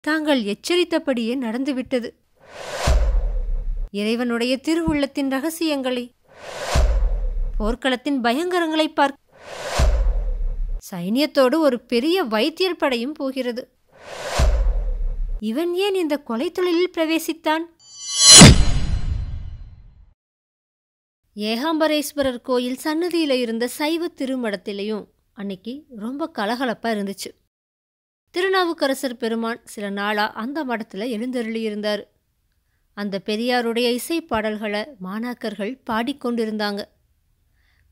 தாங்கள் எச்சரித்தபடியே நடந்துவிட்டது. இறைவனுடைய திருவுள்ளத்தின் ரகசியங்களை, போர்க்களத்தின் பயங்கரங்களை பார்க்க சைனியத்தோடு ஒரு பெரிய வைத்தியர் படையும் போகிறது. இவன் ஏன் இந்த கொலை தொழிலில் பிரவேசித்தான்? ஏகாம்பரேஸ்வரர் கோயில் சன்னதியில இருந்த சைவ திருமடத்திலையும் அன்னைக்கு ரொம்ப கலகலப்பா இருந்துச்சு. திருநாவுக்கரசர் பெருமான் சில நாளா அந்த மடத்துல எழுந்தருளியிருந்தார். அந்த பெரியாருடைய இசை பாடல்களை மாணாக்கர்கள் பாடிக்கொண்டிருந்தாங்க.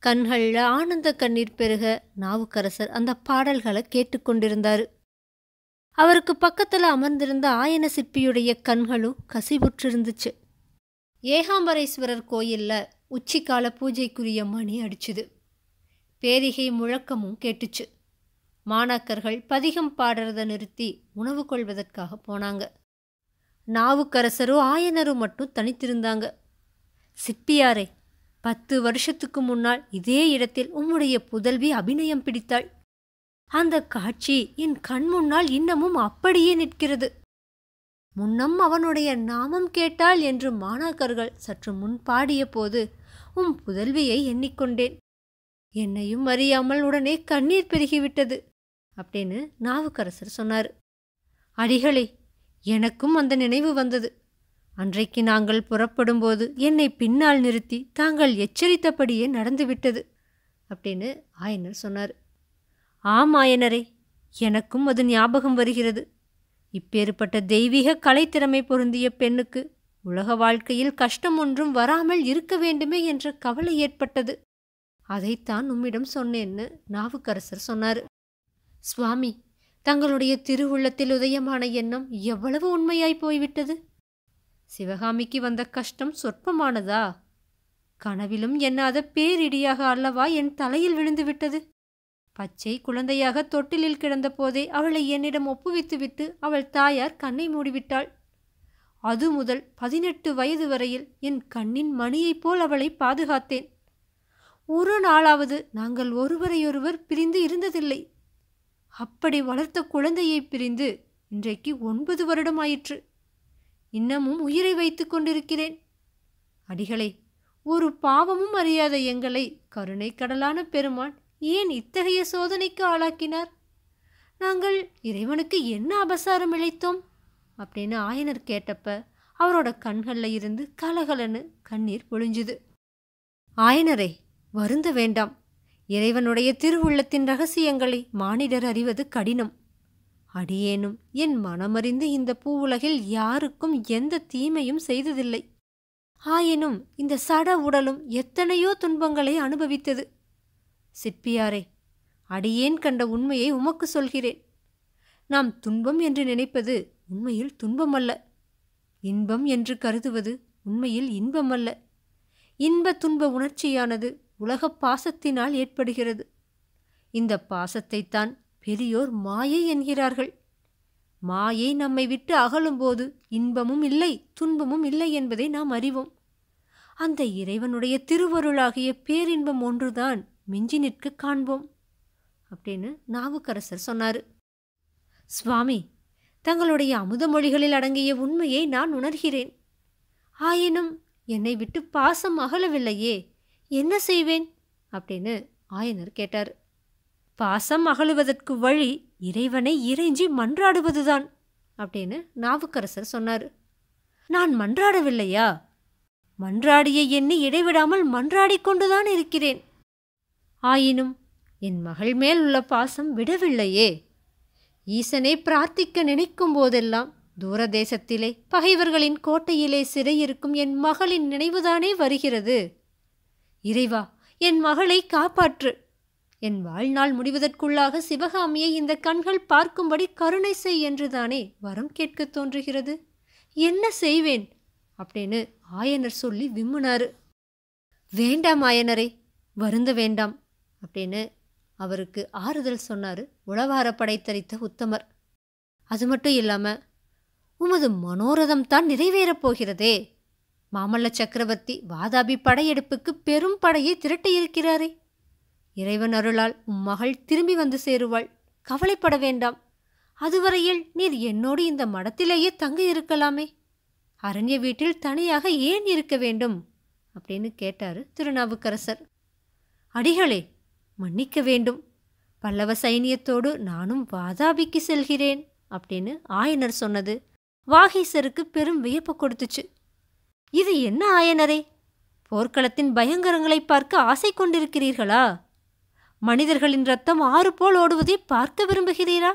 கண்கள்ல ஆனந்த கண்ணீர் பெருக நாவுக்கரசர் அந்த பாடல்களை கேட்டுக்கொண்டிருந்தாரு. அவருக்கு பக்கத்துல அமர்ந்திருந்த ஆயன சிற்பியுடைய கண்களும் கசிவுற்றிருந்துச்சு. ஏகாம்பரேஸ்வரர் கோயில்ல உச்சிக்கால பூஜைக்குரிய மணி அடிச்சுது. பேரிகை முழக்கமும் கேட்டுச்சு. மாணாக்கர்கள் பதிகம் பாடுறத நிறுத்தி உணவு கொள்வதற்காக போனாங்க. நாவுக்கரசரும் ஆயனரும் மட்டும் தனித்திருந்தாங்க. சிற்பியாரே, 10 வருஷத்துக்கு முன்னால் இதே இடத்தில் உம்முடைய புதல்வி அபிநயம் பிடித்தாள். அந்த காட்சி என் கண் முன்னால் இன்னமும் அப்படியே நிற்கிறது. முன்னம் அவனுடைய நாமம் கேட்டாள் என்று மாணாக்கர்கள் சற்று முன் பாடிய போது உம் புதல்வியை எண்ணிக்கொண்டேன். என்னையும் அறியாமல் உடனே கண்ணீர் பெருகிவிட்டது அப்படின்னு நாவுக்கரசர் சொன்னார். அடிகளே, எனக்கும் அந்த நினைவு வந்தது. அன்றைக்கு நாங்கள் புறப்படும்போது என்னை பின்னால் நிறுத்தி தாங்கள் எச்சரித்தபடியே நடந்துவிட்டது அப்படின்னு ஆயனர் சொன்னார். ஆம் ஆயனரே, எனக்கும் அது ஞாபகம் வருகிறது. இப்பேற்பட்ட தெய்வீக கலைத்திறமை பொருந்திய பெண்ணுக்கு உலக வாழ்க்கையில் கஷ்டம் ஒன்றும் வராமல் இருக்க வேண்டுமே என்ற கவலை ஏற்பட்டது. அதைத்தான் உம்மிடம் சொன்னேன்னு நாவுக்கரசர் சொன்னார். சுவாமி, தங்களுடைய திருவுள்ளத்தில் உதயமான எண்ணம் எவ்வளவு உண்மையாய் போய்விட்டது. சிவகாமிக்கு வந்த கஷ்டம் சொற்பமானதா? கனவிலும் எண்ணாத பேரிடியாக அல்லவா என் தலையில் விழுந்துவிட்டது. பச்சை குழந்தையாக தொட்டிலில் கிடந்த போதே அவளை என்னிடம் ஒப்புவித்துவிட்டு அவள் தாயார் கண்ணை மூடிவிட்டாள். அது முதல் 18 வயது வரையில் என் கண்ணின் மணியைப் போல் அவளை பாதுகாத்தேன். ஒரு நாளாவது நாங்கள் ஒருவரையொருவர் பிரிந்து இருந்ததில்லை. அப்படி வளர்த்த குழந்தையை பிரிந்து இன்றைக்கு 9 வருடமாயிற்று. இன்னமும் உயிரை வைத்து கொண்டிருக்கிறேன். அடிகளே, ஒரு பாவமும் அறியாத எங்களை கருணை கடலான பெருமான் ஏன் இத்தகைய சோதனைக்கு ஆளாக்கினார்? நாங்கள் இறைவனுக்கு என்ன அபசாரம் இழைத்தோம் அப்படின்னு ஆயனர் கேட்டப்ப அவரோட கண்கள்ல இருந்து கலகலன்னு கண்ணீர் பொழிஞ்சுது. ஆயனரே, வருந்த வேண்டாம். இறைவனுடைய திருவுள்ளத்தின் ரகசியங்களை மானிடர் அறிவது கடினம். அடியேனும் என் மனமறிந்து இந்த பூவுலகில் யாருக்கும் எந்த தீமையும் செய்ததில்லை. ஆயினும் இந்த சட உடலும் எத்தனையோ துன்பங்களை அனுபவித்தது. சிற்பியாரே, அடியேன் கண்ட உண்மையை உமக்கு சொல்கிறேன். நாம் துன்பம் என்று நினைப்பது உண்மையில் துன்பமல்ல. இன்பம் என்று கருதுவது உண்மையில் இன்பமல்ல. இன்ப துன்ப உணர்ச்சியானது உலகப் பாசத்தினால் ஏற்படுகிறது. இந்த பாசத்தைத்தான் பெரியோர் மாயை என்கிறார்கள். மாயை நம்மை விட்டு அகலும்போது இன்பமும் இல்லை துன்பமும் இல்லை என்பதை நாம் அறிவோம். அந்த இறைவனுடைய திருவருளாகிய பேரின்பம் ஒன்றுதான் மிஞ்சி நிற்க காண்போம் அப்படின்னு நாவுக்கரசர் சொன்னாரு. சுவாமி, தங்களுடைய அமுத மொழிகளில் அடங்கிய உண்மையை நான் உணர்கிறேன். ஆயினும் என்னை விட்டு பாசம் அகலவில்லையே, என்ன செய்வேன் அப்படின்னு ஆயனர் கேட்டார். பாசம் அகலுவதற்கு வழி இறைவனை இறைஞ்சி மன்றாடுவதுதான் அப்படின்னு நாவுக்கரசர் சொன்னார். நான் மன்றாடவில்லையா? மன்றாடிய எண்ணி இடைவிடாமல் மன்றாடிக்கொண்டுதான் இருக்கிறேன். ஆயினும் என் மகள் மேல் உள்ள பாசம் விடவில்லையே. ஈசனை பிரார்த்திக்க நினைக்கும் போதெல்லாம் தூரதேசத்திலே பகைவர்களின் கோட்டையிலே சிறையிருக்கும் என் மகளின் நினைவுதானே வருகிறது. இறைவா, என் மகளை காப்பாற்று. என் வாழ்நாள் முடிவதற்குள்ளாக சிவகாமியை இந்த கண்கள் பார்க்கும்படி கருணை செய் என்றுதானே வரம் கேட்க தோன்றுகிறது. என்ன செய்வேன் அப்படின்னு ஆயனர் சொல்லி விம்முனாரு. வேண்டாம் ஆயனரே, வருந்த வேண்டாம் அப்படின்னு அவருக்கு ஆறுதல் சொன்னாரு உளவாரப்படை தரித்த உத்தமர். அது மட்டும் இல்லாம, உமது மனோரதம் தான் நிறைவேறப் போகிறதே. மாமல்ல சக்கரவர்த்தி வாதாபி படையெடுப்புக்கு பெரும் படையை திரட்டியிருக்கிறாரே. இறைவன் அருளால் உம் மகள் திரும்பி வந்து சேருவாள். கவலைப்பட வேண்டாம். அதுவரையில் நீர் என்னோடு இந்த மடத்திலேயே தங்க இருக்கலாமே, அரண்ய வீட்டில் தனியாக ஏன் இருக்க வேண்டும் அப்படின்னு கேட்டாரு திருநாவுக்கரசர். அடிகளே, மன்னிக்க வேண்டும், பல்லவ சைனியத்தோடு நானும் வாதாபிக்கு செல்கிறேன் அப்படின்னு ஆயனர் சொன்னது வாகீசருக்கு பெரும் வியப்பு கொடுத்துச்சு. இது என்ன ஆயனரே, போர்க்களத்தின் பயங்கரங்களை பார்க்க ஆசை கொண்டிருக்கிறீர்களா? மனிதர்களின் ரத்தம் ஆறு போல் ஓடுவதை பார்க்க விரும்புகிறீரா?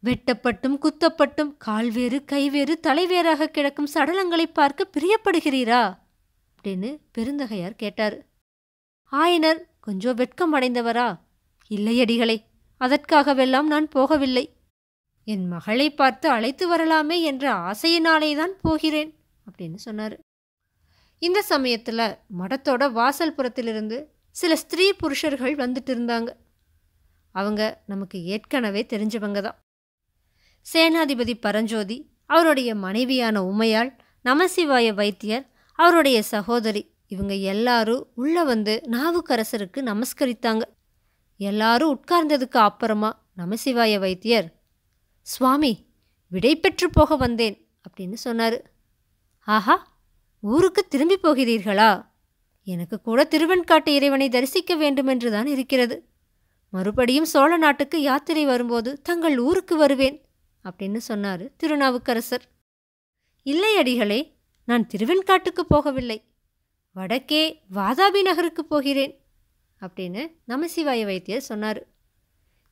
வெட்டப்பட்டும் குத்தப்பட்டும் கால்வேறு கைவேறு தலைவேறாக கிடக்கும் சடலங்களை பார்க்க பிரியப்படுகிறீரா அப்படின்னு பெருந்தகையார் கேட்டார். ஆயனர் கொஞ்சம் வெட்கம் அடைந்தவரா, இல்லையடிகளே, அதற்காகவெல்லாம் நான் போகவில்லை. என் மகளை பார்த்து அழைத்து வரலாமே என்ற ஆசையினாலேதான் போகிறேன் அப்படின்னு சொன்னார். இந்த சமயத்தில் மடத்தோட வாசல் புறத்திலிருந்து சில ஸ்திரீ புருஷர்கள் வந்துட்டு இருந்தாங்க. அவங்க நமக்கு ஏற்கனவே தெரிஞ்சவங்க தான். சேனாதிபதி பரஞ்சோதி, அவருடைய மனைவியான உமையாள், நமசிவாய வைத்தியர், அவருடைய சகோதரி, இவங்க எல்லாரும் உள்ள வந்து நாவுக்கரசருக்கு நமஸ்கரித்தாங்க. எல்லாரும் உட்கார்ந்ததுக்கு அப்புறமா நமசிவாய வைத்தியர், சுவாமி, விடை பெற்று போக வந்தேன் அப்படின்னு சொன்னார். ஆஹா, ஊருக்கு திரும்பி போகிறீர்களா? எனக்கு கூட திருவெண்காட்டு இறைவனை தரிசிக்க வேண்டுமென்றுதான் இருக்கிறது. மறுபடியும் சோழ நாட்டுக்கு யாத்திரை வரும்போது தங்கள் ஊருக்கு வருவேன் அப்படின்னு சொன்னார் திருநாவுக்கரசர். இல்லை அடிகளே, நான் திருவெண்காட்டுக்கு போகவில்லை, வடக்கே வாதாபி நகருக்கு போகிறேன் அப்படின்னு நமசிவாய வைத்தியர் சொன்னார்.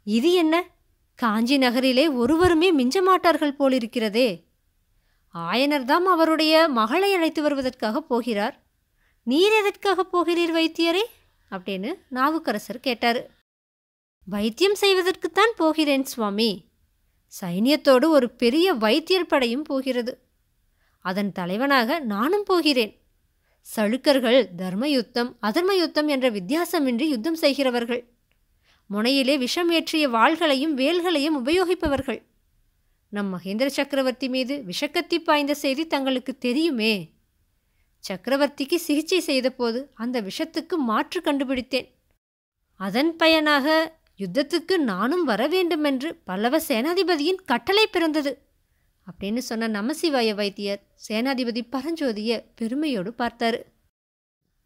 இது என்ன, காஞ்சி நகரிலே ஒருவருமே மிஞ்ச மாட்டார்கள் போலிருக்கிறதே. ஆயனர்தாம் அவருடைய மகளை அழைத்து வருவதற்காக போகிறார், நீர் எதற்காக போகிறீர் வைத்தியரே அப்படின்னு நாவுக்கரசர் கேட்டார். வைத்தியம் செய்வதற்குத்தான் போகிறேன் சுவாமி. சைனியத்தோடு ஒரு பெரிய வைத்தியர் படையும் போகிறது. அதன் தலைவனாக நானும் போகிறேன். சளுக்கர்கள் தர்ம யுத்தம் அதர்ம யுத்தம் என்ற வித்தியாசமின்றி யுத்தம் செய்கிறவர்கள். முனையிலே விஷம் ஏற்றிய வாள்களையும் வேல்களையும் உபயோகிப்பவர்கள். நம் மகேந்திர சக்கரவர்த்தி மீது விஷக்கத்தி பாய்ந்த செய்தி தங்களுக்கு தெரியுமே. சக்கரவர்த்திக்கு சிகிச்சை செய்தபோது அந்த விஷத்துக்கு மாற்று கண்டுபிடித்தேன். அதன் பயனாக யுத்தத்துக்கு நானும் வர வேண்டுமென்று பல்லவ சேனாதிபதியின் கட்டளை பிறந்தது அப்படின்னு சொன்ன நமசிவாய வைத்தியர் சேனாதிபதி பரஞ்சோதிய பெருமையோடு பார்த்தாரு.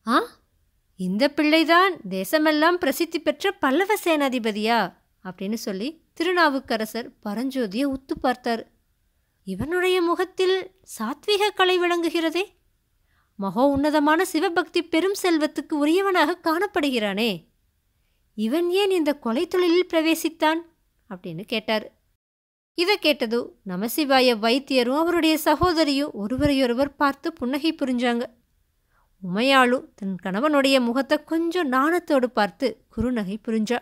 ஆ, இந்த பிள்ளைதான் தேசமெல்லாம் பிரசித்தி பெற்ற பல்லவ சேனாதிபதியா அப்படின்னு சொல்லி திருநாவுக்கரசர் பரஞ்சோதியை உத்து பார்த்தார். இவனுடைய முகத்தில் சாத்வீக கலை விளங்குகிறதே. மகோ உன்னதமான சிவபக்தி பெரும் செல்வத்துக்கு உரியவனாக காணப்படுகிறானே. இவன் ஏன் இந்த கொலை தொழிலில் பிரவேசித்தான் அப்படின்னு கேட்டார். இதை கேட்டதோ நமசிவாய வைத்தியரும் அவருடைய சகோதரியும் ஒருவரையொருவர் பார்த்து புன்னகை புரிஞ்சாங்க. உமையாளும் தன் கணவனுடைய முகத்தை கொஞ்சம் நாணத்தோடு பார்த்து குறுநகை புரிஞ்சா.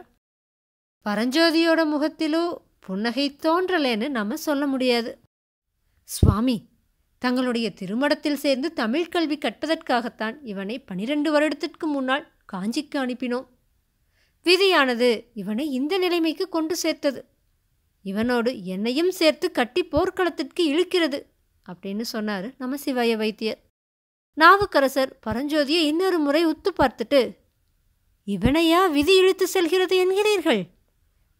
பரஞ்சோதியோட முகத்திலோ புன்னகை தோன்றலேன்னு நம்ம சொல்ல முடியாது. சுவாமி, தங்களுடைய திருமடத்தில் சேர்ந்து தமிழ் கல்வி கற்பதற்காகத்தான் இவனை 12 வருடத்திற்கு முன்னால் காஞ்சிக்கு அனுப்பினோம். விதியானது இவனை இந்த நிலைமைக்கு கொண்டு சேர்த்தது. இவனோடு என்னையும் சேர்த்து கட்டி போர்க்களத்திற்கு இழுக்கிறது அப்படின்னு சொன்னார் நமசிவாய வைத்தியர். நாவுக்கரசர் பரஞ்சோதியை இன்னொரு முறை உத்து பார்த்துட்டு, இவனையா விதி இழுத்து செல்கிறது என்கிறீர்கள்?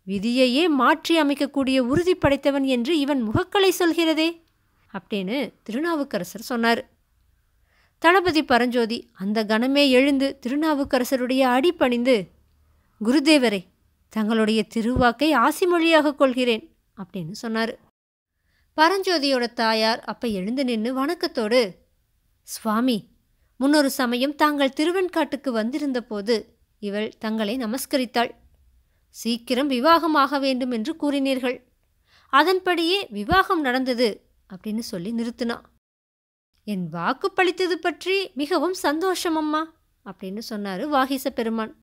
விதியையே மாற்றி அமைக்கக்கூடிய உறுதி படைத்தவன் என்று இவன் முகக்கலை சொல்கிறதே அப்படின்னு திருநாவுக்கரசர் சொன்னார். தளபதி பரஞ்சோதி அந்த கணமே எழுந்து திருநாவுக்கரசருடைய அடிபணிந்து, குருதேவரே, தங்களுடைய திருவாக்கை ஆசிமொழியாக கொள்கிறேன் அப்படின்னு சொன்னார். பரஞ்சோதியோட தாயார் அப்ப எழுந்து நின்று வணக்கத்தோடு, சுவாமி, முன்னொரு சமயம் தாங்கள் திருவெண்காட்டுக்கு வந்திருந்த போது இவள் தங்களை நமஸ்கரித்தாள். சீக்கிரம் விவாகமாக வேண்டும் என்று கூறினீர்கள். அதன்படியே விவாகம் நடந்தது அப்படின்னு சொல்லி நிறுத்தினா. என் வாக்கு பளித்தது பற்றி மிகவும் சந்தோஷம் அம்மா அப்படின்னு சொன்னாரு வாகீச பெருமான்.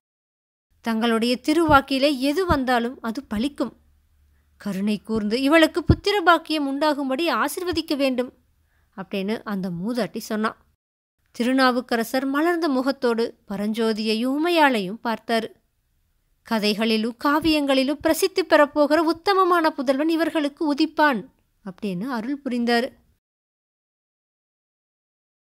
தங்களுடைய திருவாக்கிலே எது வந்தாலும் அது பலிக்கும். கருணை கூர்ந்து இவளுக்கு புத்திர பாக்கியம் உண்டாகும்படி ஆசிர்வதிக்க வேண்டும் அப்படின்னு அந்த மூதாட்டி சொன்னான். திருநாவுக்கரசர் மலர்ந்த முகத்தோடு பரஞ்சோதியையும் உமையாளையும் பார்த்தாரு. கதைகளிலும் காவியங்களிலும் பிரசித்தி பெறப்போகிற உத்தமமான புதல்வன் இவர்களுக்கு உதிப்பான் அப்படின்னு அருள் புரிந்தார்.